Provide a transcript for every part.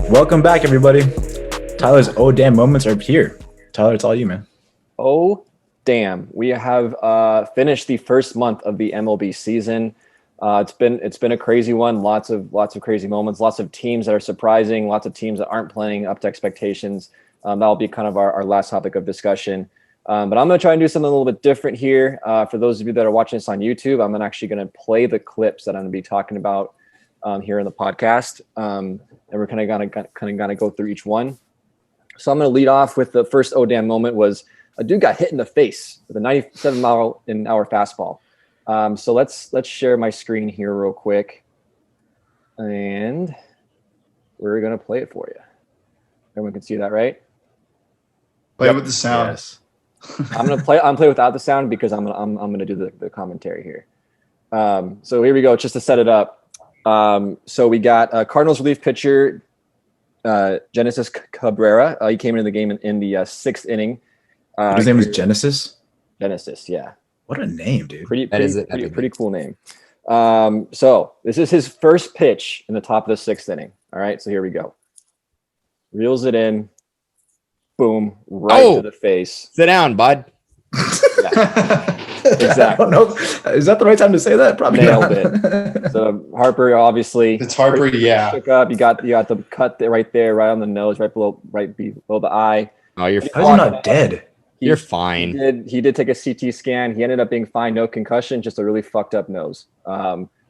Welcome back, everybody. Tyler's oh damn moments are here. Tyler, it's all you, man. Oh damn! We have finished the first month of the MLB season. It's been a crazy one. Lots of crazy moments. Lots of teams that are surprising. Lots of teams that aren't playing up to expectations. That'll be kind of our last topic of discussion. But I'm going to try and do something a little bit different here. For those of you that are watching this on YouTube, I'm actually going to play the clips that I'm going to be talking about here in the podcast. And we're kind of gonna go through each one. So I'm going to lead off with the first oh damn moment was a dude got hit in the face with a 97-mile-an-hour fastball. So let's share my screen here real quick, and we're going to play it for you. Everyone can see that, right? Play with the sound. Yes. I'm play without the sound because I'm gonna do the commentary here. So here we go, just to set it up. So we got Cardinals relief pitcher Genesis Cabrera. He came into the game in the sixth inning. His name is Genesis. Genesis, yeah. What a name, dude. Pretty cool name. So this is his first pitch in the top of the sixth inning. All right, so here we go. Reels it in. Boom, right to the face. Sit down, bud. Yeah. Exactly. I don't know. Is that the right time to say that? Probably nailed not. it. So Harper, obviously, It's Harper, yeah. Took up. You got the cut right there, right on the nose, right below the eye. Oh, you're How is he not dead? You're fine. He did take a CT scan. He ended up being fine, no concussion, just a really fucked up nose.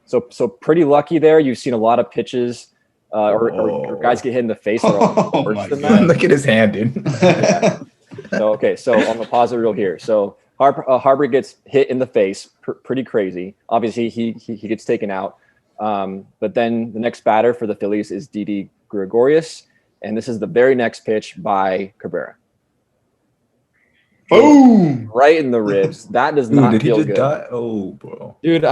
So pretty lucky there. You've seen a lot of pitches or guys get hit in the face. Worse than that. Look at his hand, dude. Yeah. So I'm gonna pause the reel here. So Harper gets hit in the face, pretty crazy. Obviously, he gets taken out. But then the next batter for the Phillies is Didi Gregorius, and this is the very next pitch by Cabrera. Boom! Right in the ribs. That does not feel good. Die? Oh, bro. Dude,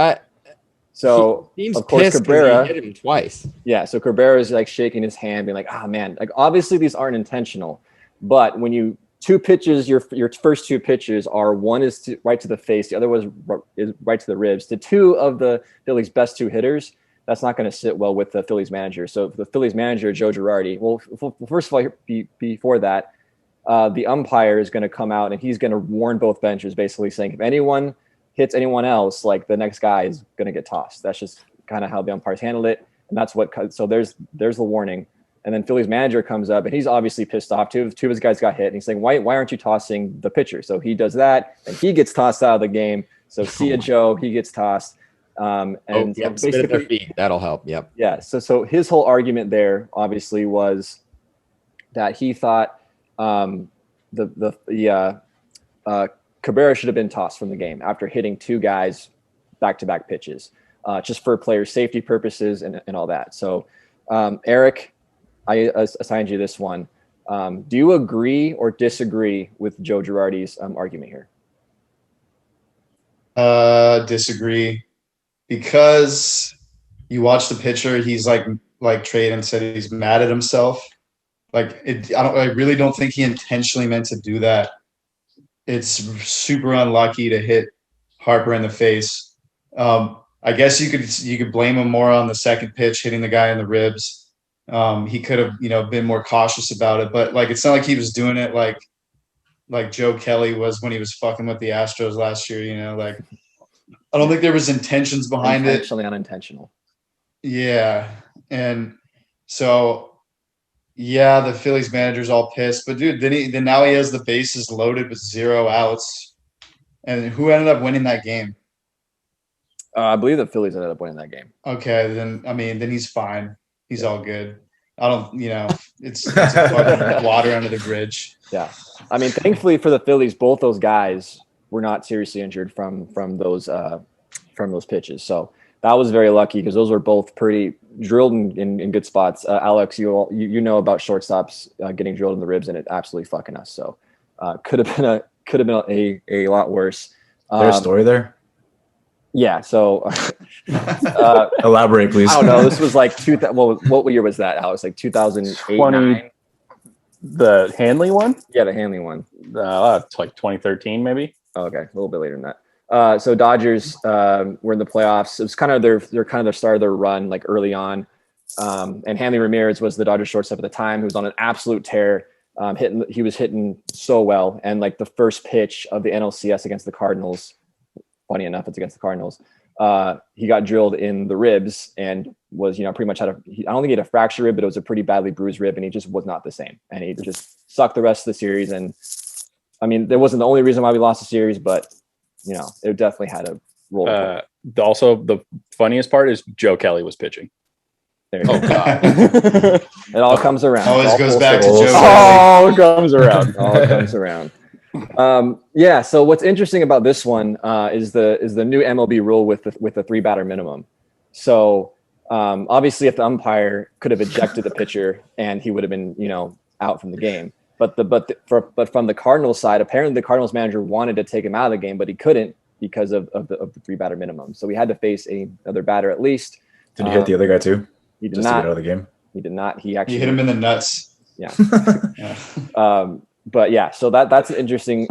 So of course Cabrera hit him twice. Yeah, so Cabrera is like shaking his hand, being like, "Ah, man!" Like obviously these aren't intentional, but when you two pitches, your first two pitches are one is right to the face, the other one is right to the ribs. To two of the Phillies' best two hitters, that's not going to sit well with the Phillies manager. So the Phillies manager Joe Girardi. Well, first of all, before that, the umpire is going to come out and he's going to warn both benches, basically saying if anyone hits anyone else, like the next guy is going to get tossed. That's just kind of how the umpires handled it. And that's what, so there's the warning. And then Phillies manager comes up and he's obviously pissed off. Two of his guys got hit and he's saying, why aren't you tossing the pitcher? So he does that and he gets tossed out of the game. So see ya, Joe, he gets tossed. Spit at basically their feet. That'll help. Yep. Yeah. So his whole argument there obviously was that he thought Cabrera should have been tossed from the game after hitting two guys back-to-back pitches, just for player safety purposes and all that. So, Eric, I assigned you this one. Do you agree or disagree with Joe Girardi's argument here? Disagree. Because you watch the pitcher, he's like Traden said, he's mad at himself. I really don't think he intentionally meant to do that. It's super unlucky to hit Harper in the face. I guess you could blame him more on the second pitch, hitting the guy in the ribs. He could have, been more cautious about it, but it's not like he was doing it like Joe Kelly was when he was fucking with the Astros last year. I don't think there was intentions behind it. Actually unintentional. Yeah, and so. Yeah, the Phillies manager's all pissed, but dude, then now he has the bases loaded with 0 outs, and who ended up winning that game? I believe the Phillies ended up winning that game. Okay, then he's fine. He's all good. I don't, it's a fucking water under the bridge. Yeah, I mean, thankfully for the Phillies, both those guys were not seriously injured from those pitches. So that was very lucky because those were both pretty drilled in good spots. Alex, you know about shortstops getting drilled in the ribs and it absolutely fucking us. So could have been a lot worse. There's a story there. Yeah. So elaborate, please. I don't know. This was like what year was that, Alex? Like 2008. The Hanley one? Yeah, the Hanley one. It's like 2013, maybe. Oh, okay, a little bit later than that. So Dodgers were in the playoffs. It was kind of their start of their run, like early on. And Hanley Ramirez was the Dodgers shortstop at the time, who was on an absolute tear. He was hitting so well. And like the first pitch of the NLCS against the Cardinals, funny enough, it's against the Cardinals. He got drilled in the ribs and was, pretty much I don't think he had a fractured rib, but it was a pretty badly bruised rib, and he just was not the same. And he just sucked the rest of the series. And I mean, there wasn't the only reason why we lost the series, but it definitely had a role. Also, the funniest part is Joe Kelly was pitching. Oh God! It all comes around. Always goes back to Joe. Kelly. All comes around. All comes around. So what's interesting about this one is the new MLB rule with the 3-batter minimum. So obviously, if the umpire could have ejected the pitcher and he would have been out from the game, but from the Cardinals side, apparently the Cardinals manager wanted to take him out of the game, but he couldn't because of the 3-batter minimum. So we had to face another batter at least. Did he hit the other guy too? He did just not to get out of the game. He did not. He actually hit him in the nuts. Yeah. Yeah. But yeah, so that's an interesting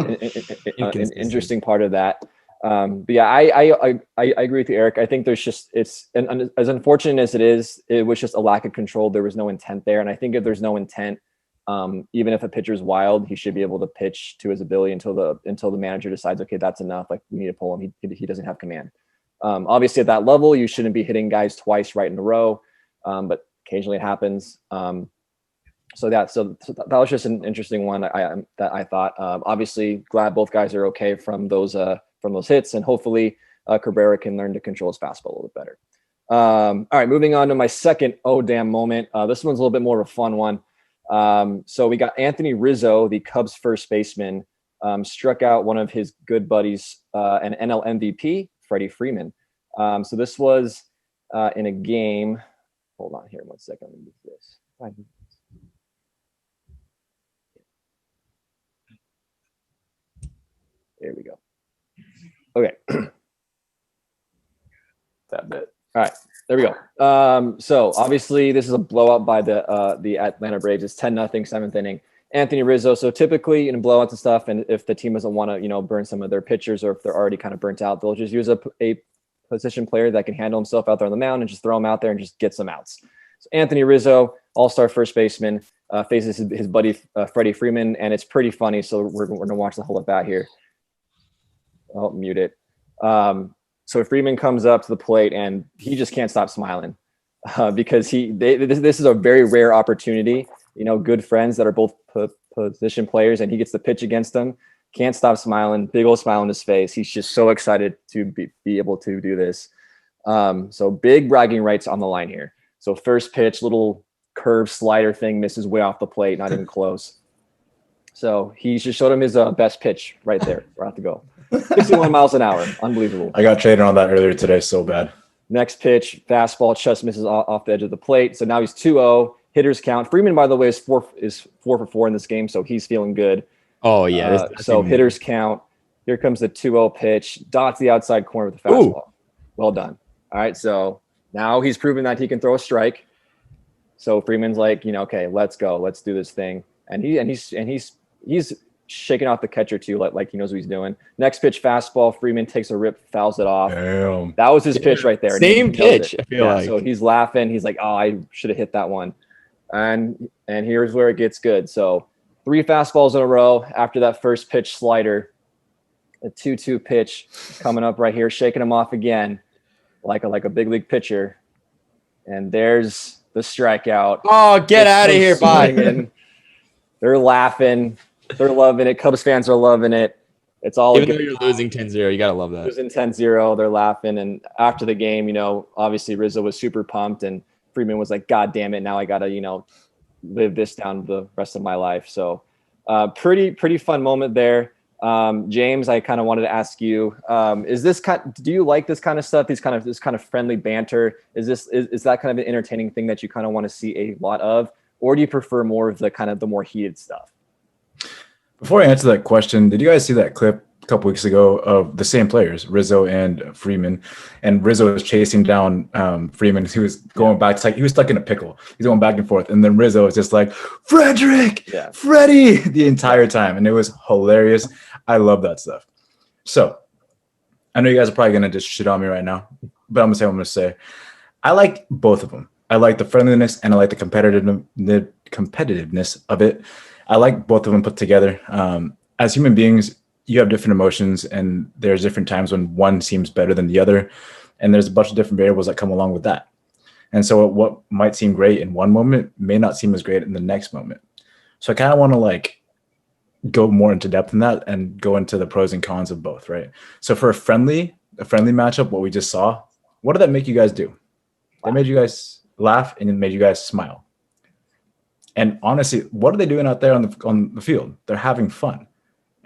part of that. But yeah, I agree with you, Eric. I think there's just and as unfortunate as it was just a lack of control. There was no intent there, and I think if there's no intent, even if a pitcher's wild, he should be able to pitch to his ability until the manager decides, okay, that's enough. Like, we need to pull him. He doesn't have command. Obviously, at that level, you shouldn't be hitting guys twice right in a row, but occasionally it happens. So that was just an interesting one that I thought. Obviously, glad both guys are okay from those hits, and hopefully Cabrera can learn to control his fastball a little bit better. All right, moving on to my second oh damn moment. This one's a little bit more of a fun one. So we got Anthony Rizzo, the Cubs first baseman, struck out one of his good buddies, an NL MVP, Freddie Freeman. So this was in a game. Hold on here 1 second. Let me do this. There we go. Okay. That bit. All right. There we go. So obviously this is a blowout by the Atlanta Braves. It's 10-0, 7th inning. Anthony Rizzo. So typically in blowouts and stuff, and if the team doesn't want to, burn some of their pitchers, or if they're already kind of burnt out, they'll just use a position player that can handle himself out there on the mound and just throw him out there and just get some outs. So Anthony Rizzo, all-star first baseman, faces his buddy Freddie Freeman, and it's pretty funny. So we're going to watch the whole at-bat here. I'll mute it. So Freeman comes up to the plate and he just can't stop smiling because this is a very rare opportunity. Good friends that are both position players, and he gets the pitch against them. Can't stop smiling, big old smile on his face. He's just so excited to be able to do this. So big bragging rights on the line here. So first pitch, little curve slider thing, misses way off the plate, not even close. So he just showed him his best pitch right there. We're out to go. 61 miles an hour. Unbelievable. I got traded on that earlier today. So bad. Next pitch, fastball, just misses off the edge of the plate. So now he's 2-0. Hitters count. Freeman, by the way, is 4 for 4 in this game, so he's feeling good. Oh, yeah. So hitters count. Here comes the 2-0 pitch. Dots the outside corner with the fastball. Ooh. Well done. All right, so now he's proven that he can throw a strike. So Freeman's like, okay, let's go. Let's do this thing. And he's shaking off the catcher too, like he knows what he's doing. Next pitch, fastball. Freeman takes a rip, fouls it off. Damn. That was his pitch right there. Same pitch, I feel like. So he's laughing. He's like, oh, I should have hit that one. And here's where it gets good. So 3 fastballs in a row after that first pitch slider. A 2-2 pitch coming up right here, shaking him off again, like a big league pitcher. And there's the strikeout. Oh, get out of here, bye. They're laughing. They're loving it. Cubs fans are loving it. It's all even though you're losing 10-0, you gotta love that. Losing 10-0, they're laughing. And after the game, obviously Rizzo was super pumped, and Freeman was like, "God damn it! Now I gotta, live this down the rest of my life." So, pretty fun moment there. James, I kind of wanted to ask you: do you like this kind of stuff? This kind of friendly banter? Is that kind of an entertaining thing that you kind of want to see a lot of, or do you prefer more of the more heated stuff? Before I answer that question, did you guys see that clip a couple weeks ago of the same players, Rizzo and Freeman? And Rizzo was chasing down Freeman. He was going back. It's like he was stuck in a pickle. He's going back and forth. And then Rizzo was just like, Frederick, Freddie, the entire time. And it was hilarious. I love that stuff. So I know you guys are probably going to just shit on me right now, but I'm going to say what I'm going to say. I like both of them. I like the friendliness and I like the competitiveness of it. I like both of them put together. As human beings, you have different emotions, and there's different times when one seems better than the other, and there's a bunch of different variables that come along with that. And so what might seem great in one moment may not seem as great in the next moment. So I kind of want to like go more into depth in that and go into the pros and cons of both, right? So for a friendly matchup, what we just saw, what did that make you guys do? That made you guys laugh and it made you guys smile. And honestly, what are they doing out there on the field? They're having fun.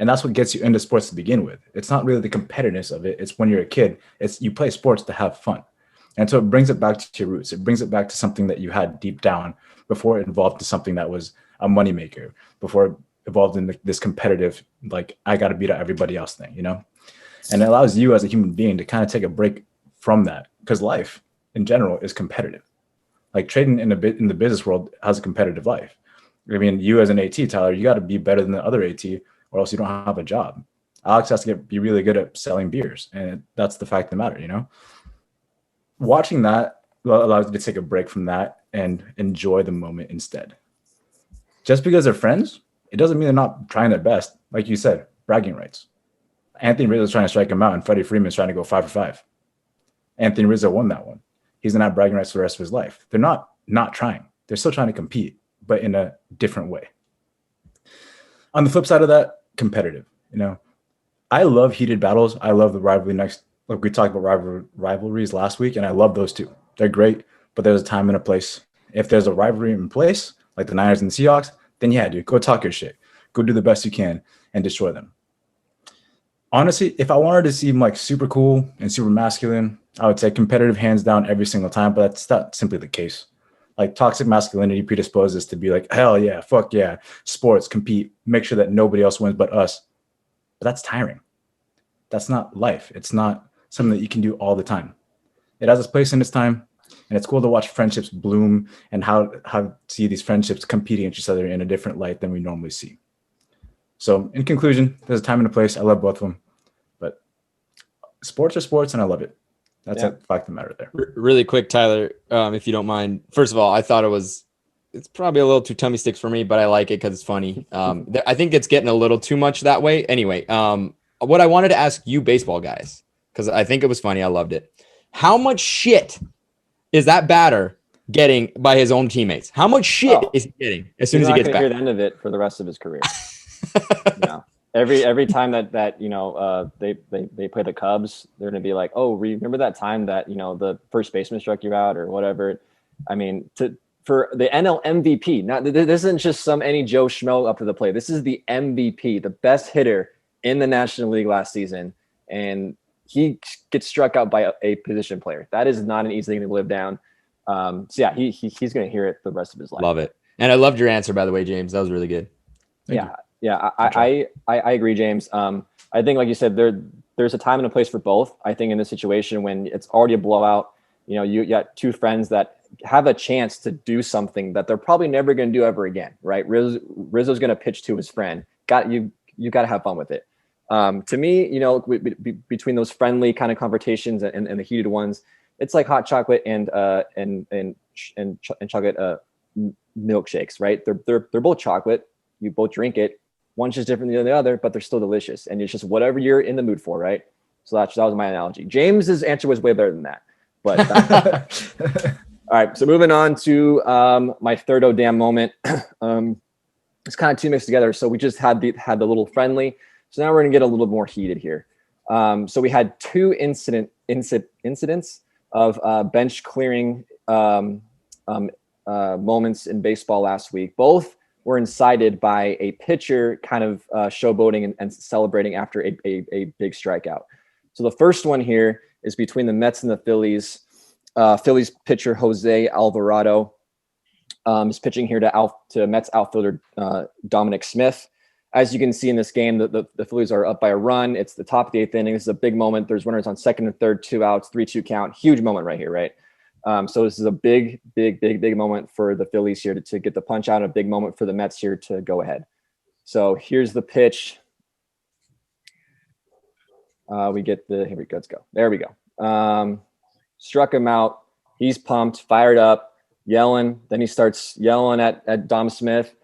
And that's what gets you into sports to begin with. It's not really the competitiveness of it. It's when you're a kid, it's you play sports to have fun. And so it brings it back to your roots. It brings it back to something that you had deep down before it evolved to something that was a moneymaker, before it evolved in this competitive, like, I got to beat out everybody else thing, you know? And it allows you as a human being to kind of take a break from that, because life in general is competitive. Like trading in the business world has a competitive life. I mean, you as an AT, Tyler, you got to be better than the other AT, or else you don't have a job. Alex has to be really good at selling beers, and that's the fact of the matter, you know? Watching that allows you to take a break from that and enjoy the moment instead. Just because they're friends, it doesn't mean they're not trying their best. Like you said, bragging rights. Anthony Rizzo's trying to strike him out, and Freddie Freeman's trying to go 5 for 5. Anthony Rizzo won that one. He's going to have bragging rights for the rest of his life. They're not trying. They're still trying to compete, but in a different way. On the flip side of that, competitive. You know, I love heated battles. I love the rivalry next. Like we talked about rivalries last week, and I love those too. They're great, but there's a time and a place. If there's a rivalry in place, like the Niners and the Seahawks, then yeah, dude, go talk your shit. Go do the best you can and destroy them. Honestly, if I wanted to seem like super cool and super masculine, I would say competitive hands down every single time, but that's not simply the case. Like toxic masculinity predisposes to be like, hell yeah, fuck yeah, sports, compete, make sure that nobody else wins but us. But that's tiring. That's not life. It's not something that you can do all the time. It has its place in its time, and it's cool to watch friendships bloom and how to see these friendships competing against each other in a different light than we normally see. So in conclusion, there's a time and a place. I love both of them, but sports are sports, and I love it. That's a fact of the matter there. Really quick, Tyler, if you don't mind. First of all, I thought it's probably a little too tummy sticks for me, but I like it because it's funny. I think it's getting a little too much that way. Anyway, what I wanted to ask you baseball guys, because I think it was funny. I loved it. How much shit is that batter getting by his own teammates? How much shit is he getting as soon as he gets back? Hear the end of it for the rest of his career. Every time that they play the Cubs, they're gonna be like, oh, remember that time that the first baseman struck you out or whatever. I mean, for the NL MVP, this isn't just some any Joe Schmo up to the plate. This is the MVP, the best hitter in the National League last season, and he gets struck out by a position player. That is not an easy thing to live down. So yeah, he's going to hear it the rest of his life. Love it. And I loved your answer, by the way, James. That was really good. Yeah. I agree, James. I think, like you said, there's a time and a place for both. I think in this situation when it's already a blowout, you got two friends that have a chance to do something that they're probably never going to do ever again, right? Rizzo's going to pitch to his friend. You got to have fun with it. To me, between those friendly kind of confrontations and the heated ones, it's like hot chocolate and chocolate milkshakes, right? They're both chocolate. You both drink it. One's just different than the other, but they're still delicious. And it's just whatever you're in the mood for, right? So that was my analogy. James's answer was way better than that. But all right. So moving on to my third oh damn moment. It's kind of two mixed together. So we just had the little friendly. So now we're gonna get a little more heated here. So we had two incidents of bench clearing moments in baseball last week. Both were incited by a pitcher kind of showboating and celebrating after a big strikeout. So the first one here is between the Mets and the Phillies. Phillies pitcher Jose Alvarado is pitching here to Mets outfielder Dominic Smith. As you can see in this game, the Phillies are up by a run. It's the top of the eighth inning. This is a big moment. There's runners on second and third, 2 outs, 3-2 count. Huge moment right here, right? So this is a big moment for the Phillies here to get the punch out. A big moment for the Mets here to go ahead. So here's the pitch. Here we go. Let's go. There we go. Struck him out. He's pumped, fired up. yelling. Then he starts yelling at Dom Smith.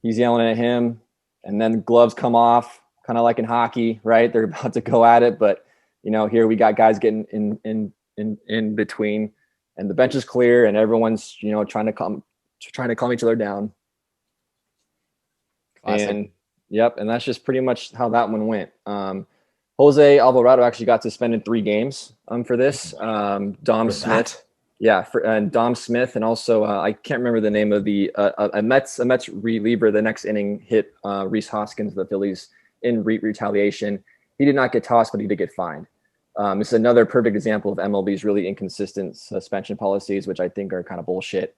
He's yelling at him, and then the gloves come off, kind of like in hockey, right? They're about to go at it, but here we got guys getting in between, and the bench is clear, and everyone's trying to calm each other down. Classic. And that's just pretty much how that one went. Jose Alvarado actually got suspended 3 games for this. Dom Smith. Yeah, and Dom Smith, and also I can't remember the name of the a Mets reliever. The next inning hit Rhys Hoskins of the Phillies in retaliation. He did not get tossed, but he did get fined. It's another perfect example of MLB's really inconsistent suspension policies, which I think are kind of bullshit.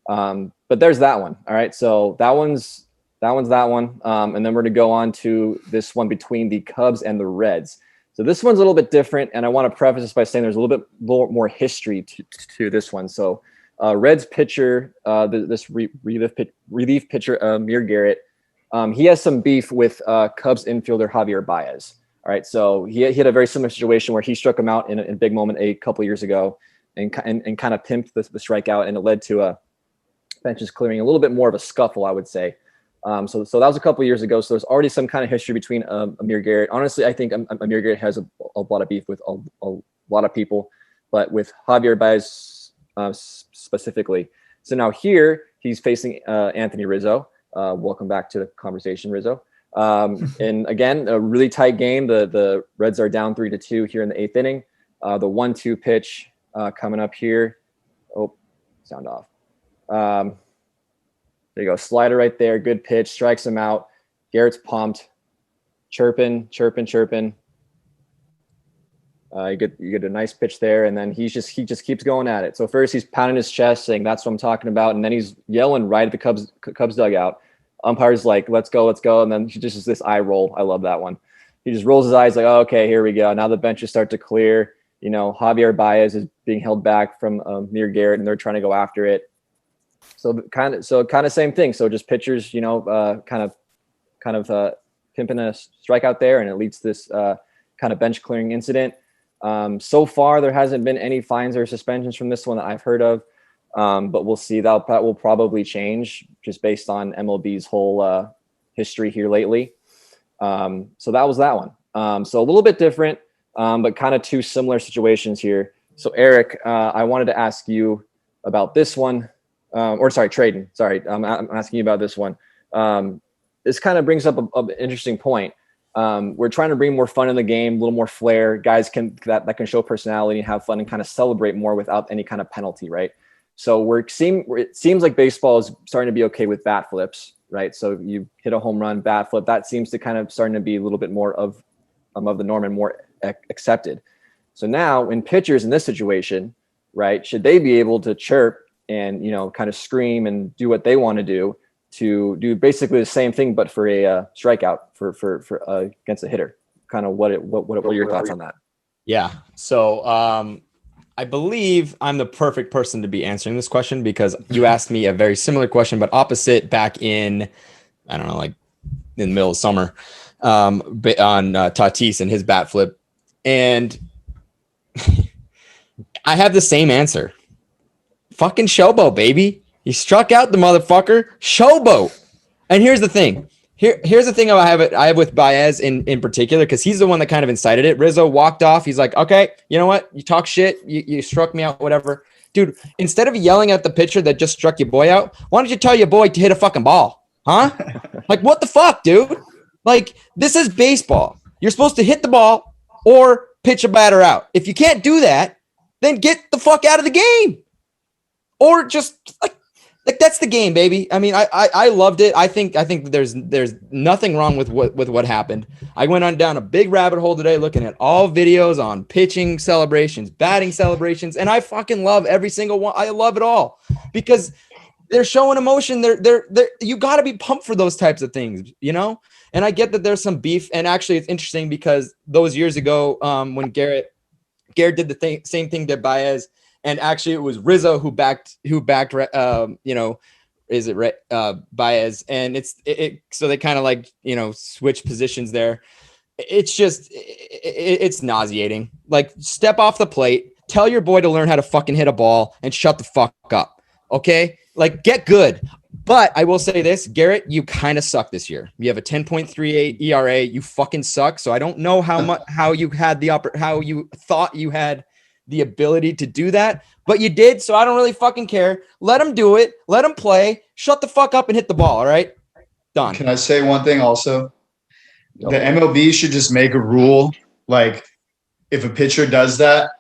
But there's that one. All right, so that one's that one, and then we're going to go on to this one between the Cubs and the Reds. So this one's a little bit different, and I want to preface this by saying there's a little bit more history to this one. So Reds pitcher, this relief pitcher, Amir Garrett, he has some beef with Cubs infielder Javier Baez. All right, so he had a very similar situation where he struck him out in a big moment a couple of years ago and kind of pimped the strikeout, and it led to a benches clearing, a little bit more of a scuffle, I would say. So that was a couple of years ago. So there's already some kind of history between Amir Garrett. Honestly, I think Amir Garrett has a lot of beef with a lot of people, but with Javier Baez specifically. So now here he's facing Anthony Rizzo. Welcome back to the conversation, Rizzo. And again, a really tight game. The Reds are down 3-2 here in the 8th inning. The 1-2 pitch coming up here. Oh, sound off. There you go. Slider right there. Good pitch. Strikes him out. Garrett's pumped. Chirping. You get a nice pitch there, and then he just keeps going at it. So first he's pounding his chest, saying that's what I'm talking about, and then he's yelling right at the Cubs dugout. Umpire's like, let's go. And then he just this eye roll. I love that one. He just rolls his eyes like, oh, okay, here we go. Now the benches start to clear. Javier Baez is being held back from Amir Garrett, and they're trying to go after it. So kind of same thing. So just pitchers, kind of pimping a strikeout there, and it leads to this kind of bench clearing incident. So far, there hasn't been any fines or suspensions from this one that I've heard of, but we'll see. That will probably change just based on MLB's whole history here lately. So that was that one. So a little bit different, but kind of 2 similar situations here. So Eric, I wanted to ask you about this one. Traden. Sorry, I'm asking you about this one. This kind of brings up an interesting point. We're trying to bring more fun in the game, a little more flair. Guys that can show personality and have fun and kind of celebrate more without any kind of penalty, right? So it seems like baseball is starting to be okay with bat flips, right? So you hit a home run, bat flip. That seems to kind of starting to be a little bit more of the norm and more accepted. So now in pitchers in this situation, right, should they be able to chirp and kind of scream and do what they want to do basically the same thing, but for a strikeout for against a hitter? Kind of what are your thoughts on that? Yeah. So I believe I'm the perfect person to be answering this question, because you asked me a very similar question, but opposite, back in, I don't know, like in the middle of summer, on Tatis and his bat flip. And I have the same answer. Fucking showboat, baby. He struck out the motherfucker. Showboat. And here's the thing. Here's the thing I have with Baez in particular, because he's the one that kind of incited it. Rizzo walked off. He's like, okay, you know what? You talk shit. You struck me out, whatever. Dude, instead of yelling at the pitcher that just struck your boy out, why don't you tell your boy to hit a fucking ball? Huh? Like, what the fuck, dude? Like, this is baseball. You're supposed to hit the ball or pitch a batter out. If you can't do that, then get the fuck out of the game. Or just like that's the game, baby. I mean, I loved it. I think there's nothing wrong with what happened. I went on down a big rabbit hole today looking at all videos on pitching celebrations, batting celebrations, and I fucking love every single one. I love it all because they're showing emotion. They're you got to be pumped for those types of things, And I get that there's some beef, and actually it's interesting because those years ago, when Garrett did the same thing to Baez. And actually, it was Rizzo who backed, Baez, and so they kind of like, switch positions there. It's just, it's nauseating. Like, step off the plate, tell your boy to learn how to fucking hit a ball, and shut the fuck up. Okay, like get good. But I will say this, Garrett, you kind of suck this year. You have a 10.38 ERA. You fucking suck. So I don't know how you thought you had the ability to do that, but you did. So I don't really fucking care. Let him do it. Let him play. Shut the fuck up and hit the ball. All right, done. Can I say one thing also? The MLB should just make a rule, like if a pitcher does that,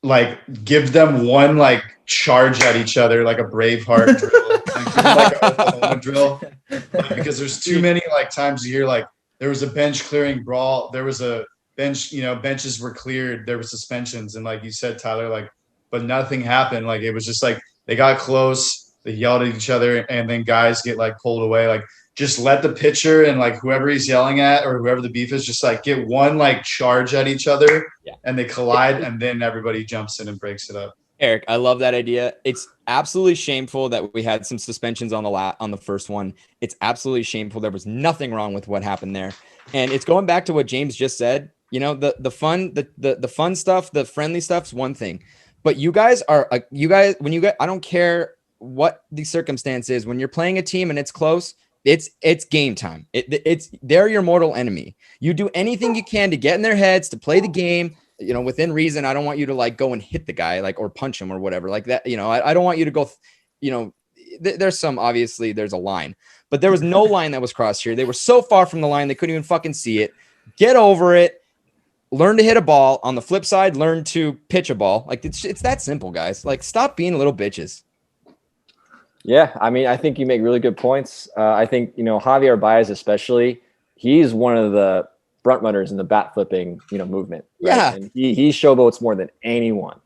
like give them one like charge at each other, like a Braveheart drill, like, give them, like a Oklahoma drill, like, because there's too many like times a year. Like there was a bench clearing brawl, there was a bench, benches were cleared, there were suspensions, and like you said, Tyler, like, but nothing happened. Like it was just like they got close, they yelled at each other, and then guys get like pulled away. Like just let the pitcher and like whoever he's yelling at or whoever the beef is, just like get one like charge at each other, and they collide, and then everybody jumps in and breaks it up. Eric, I love that idea. It's absolutely shameful that we had some suspensions on the first one. It's absolutely shameful. There was nothing wrong with what happened there. And it's going back to what James just said. The fun stuff, the friendly stuff's one thing. But you guys, I don't care what the circumstance is. When you're playing a team and it's close, it's game time. They're your mortal enemy. You do anything you can to get in their heads, to play the game, within reason. I don't want you to like go and hit the guy, like, or punch him or whatever like that. I don't want you to go, there's a line, but there was no line that was crossed here. They were so far from the line, they couldn't even fucking see it. Get over it. Learn to hit a ball. On the flip side, learn to pitch a ball. Like it's that simple, guys. Like stop being little bitches. Yeah, I mean, I think you make really good points. I think, Javier Baez especially, he's one of the front runners in the bat flipping, movement. Right? Yeah. And he showboats more than anyone.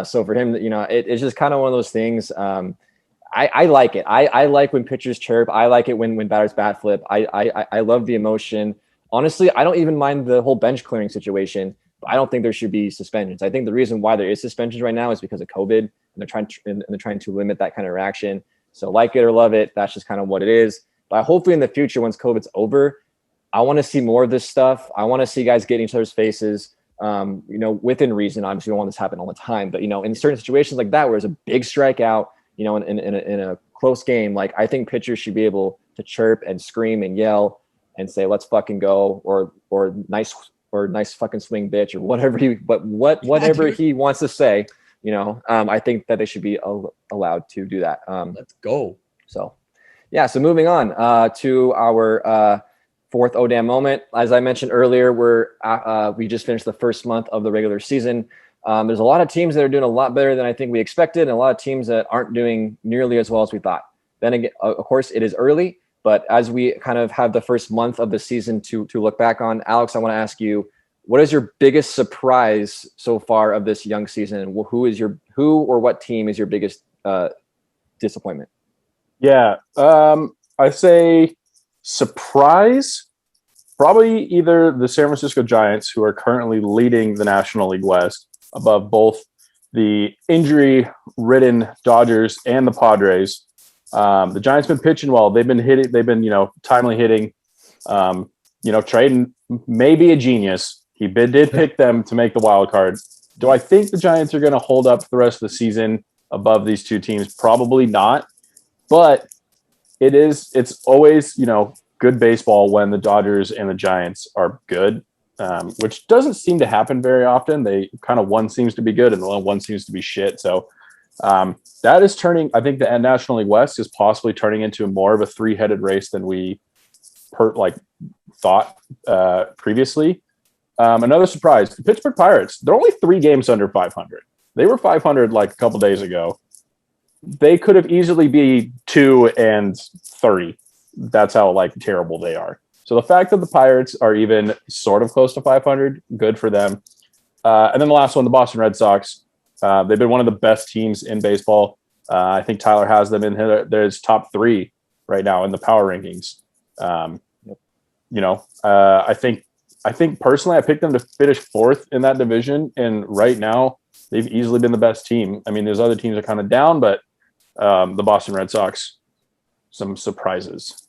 So for him, it's just kind of one of those things. I like it. I like when pitchers chirp. I like it when batters bat flip. I love the emotion. Honestly, I don't even mind the whole bench clearing situation. But I don't think there should be suspensions. I think the reason why there is suspensions right now is because of COVID, and they're trying to limit that kind of reaction. So like it or love it, that's just kind of what it is. But hopefully in the future, once COVID's over, I want to see more of this stuff. I want to see guys get in each other's faces, within reason. Obviously, we don't want this to happen all the time. But, in certain situations like that, where there's a big strikeout, in a close game, like I think pitchers should be able to chirp and scream and yell and say, let's fucking go, or nice fucking swing, bitch, or whatever whatever he wants to say. I think that they should be allowed to do that. Let's go. So, yeah. So moving on to our fourth Oh Damn moment. As I mentioned earlier, we just finished the first month of the regular season. There's a lot of teams that are doing a lot better than I think we expected, and a lot of teams that aren't doing nearly as well as we thought. Then again, of course, it is early, but as we kind of have the first month of the season to look back on, Alex, I want to ask you, what is your biggest surprise so far of this young season? Who or what team is your biggest disappointment? Yeah, I say surprise, probably either the San Francisco Giants, who are currently leading the National League West above both the injury-ridden Dodgers and the Padres. The Giants been pitching well. They've been hitting. They've been, timely hitting. Trading may be a genius. He did pick them to make the wild card. Do I think the Giants are going to hold up the rest of the season above these two teams? Probably not. But it's always, good baseball when the Dodgers and the Giants are good, which doesn't seem to happen very often. They kind of, one seems to be good and one seems to be shit. So that is turning, I think the National League West is possibly turning into more of a three-headed race than we thought previously. Another surprise, the Pittsburgh Pirates, they're only 3 games under 500. They were 500 like a couple days ago. They could have easily be 2-30. That's how terrible they are. So the fact that the Pirates are even sort of close to 500, good for them. And then the last one, the Boston Red Sox. They've been one of the best teams in baseball. I think Tyler has them in his top 3 right now in the power rankings. I think personally, I picked them to finish 4th in that division, and right now they've easily been the best team. I mean, there's other teams are kind of down, but the Boston Red Sox, some surprises.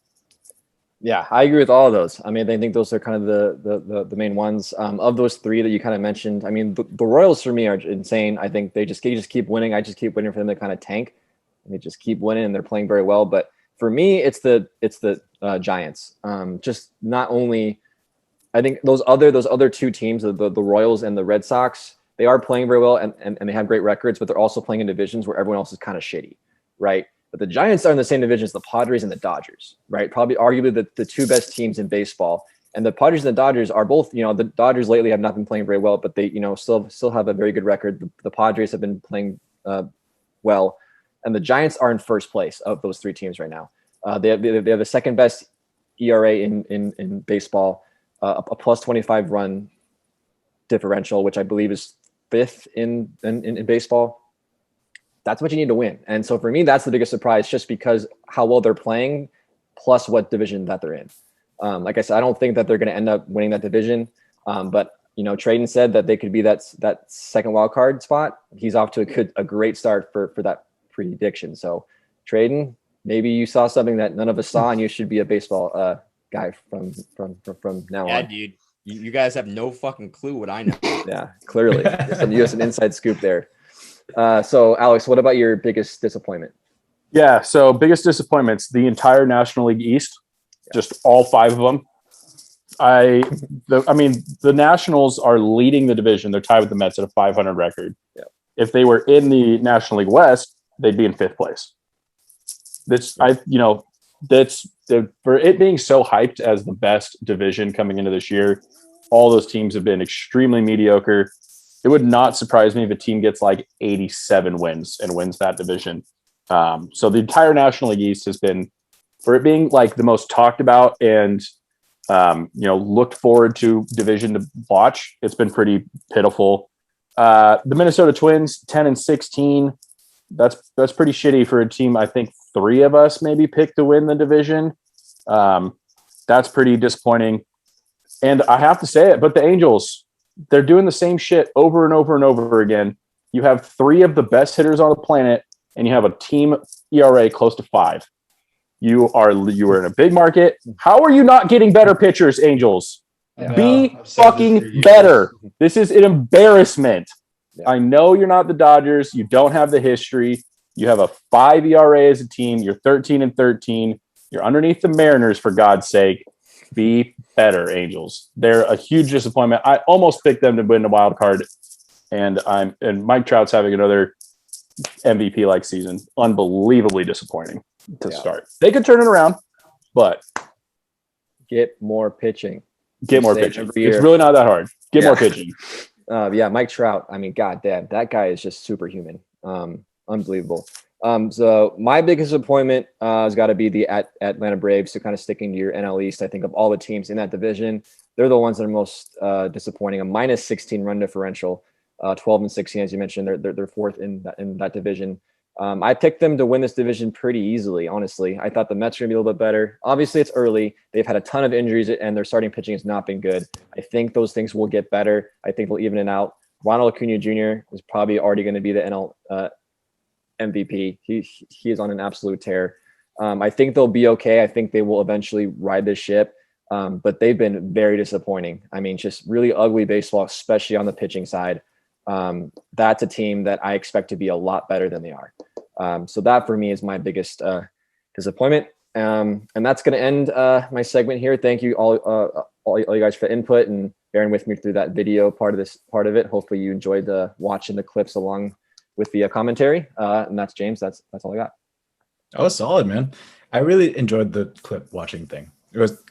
Yeah, I agree with all of those. I mean, I think those are kind of the main ones. Of those 3 that you kind of mentioned, I mean, the Royals for me are insane. I think they just keep winning. I just keep waiting for them to kind of tank. They just keep winning and they're playing very well. But for me, it's the Giants. Just not only, I think those other two teams, the Royals and the Red Sox, they are playing very well and they have great records, but they're also playing in divisions where everyone else is kind of shitty, right? But the Giants are in the same division as the Padres and the Dodgers, right? Probably arguably the two best teams in baseball. And the Padres and the Dodgers are both, the Dodgers lately have not been playing very well, but they, still have a very good record. The Padres have been playing well, and the Giants are in first place of those three teams right now. They have the second best ERA in baseball, a plus 25 run differential, which I believe is fifth in baseball. That's what you need to win. And so for me, that's the biggest surprise, just because how well they're playing, plus what division that they're in. Like I said, I don't think that they're going to end up winning that division. But Traden said that they could be that second wild card spot. He's off to a great start for that prediction. So Traden, maybe you saw something that none of us saw, and you should be a baseball guy from now on. Yeah, dude. You guys have no fucking clue what I know. Yeah, clearly. You have some inside scoop there. So Alex, what about your biggest disappointment? Yeah, so biggest disappointments, the entire National League East, just all five of them. The Nationals are leading the division. They're tied with the Mets at a 500 record. Yeah. If they were in the National League West, they'd be in fifth place. For it being so hyped as the best division coming into this year, all those teams have been extremely mediocre. It would not surprise me if a team gets like 87 wins and wins that division. So the entire National League East has been, for it being like the most talked about and looked forward to division to watch, it's been pretty pitiful. The Minnesota Twins, 10-16. That's pretty shitty for a team. I think three of us maybe picked to win the division. That's pretty disappointing. And I have to say it, but the Angels, they're doing the same shit over and over and over again. You have three of the best hitters on the planet, and you have a team ERA close to 5. You are in a big market. How are you not getting better pitchers, Angels? Be fucking better. This is an embarrassment. Yeah. I know you're not the Dodgers. You don't have the history. You have a 5 ERA as a team. You're 13-13. You're underneath the Mariners, for God's sake. Be better, Angels. They're a huge disappointment. I almost picked them to win the wild card, and Mike Trout's having another MVP-like season. Unbelievably disappointing to start. They could turn it around, but get more pitching. Get more pitching. It's really not that hard. Get more pitching. Mike Trout. I mean, goddamn, that guy is just superhuman. Unbelievable. So my biggest disappointment has got to be the Atlanta Braves. So kind of sticking to your NL East, I think of all the teams in that division, they're the ones that are most disappointing. A minus 16 run differential, 12-16, as you mentioned. They're fourth in that division. I picked them to win this division pretty easily, honestly. I thought the Mets were going to be a little bit better. Obviously, it's early. They've had a ton of injuries, and their starting pitching has not been good. I think those things will get better. I think they'll even it out. Ronald Acuna Jr. is probably already going to be the NL MVP. He is on an absolute tear. I think they'll be okay. I think they will eventually ride this ship. But they've been very disappointing. I mean, just really ugly baseball, especially on the pitching side. That's a team that I expect to be a lot better than they are. So that for me is my biggest disappointment. And that's going to end my segment here. Thank you all you guys for input and bearing with me through that video part of it. Hopefully you enjoyed watching the clips along with the commentary. And that's James. That's all I got. That was solid, man. I really enjoyed the clip watching thing.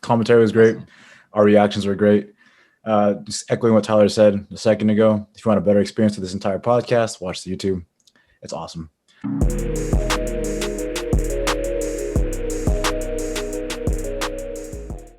Commentary was great. Our reactions were great. Just echoing what Tyler said a second ago. If you want a better experience with this entire podcast, watch the YouTube. It's awesome.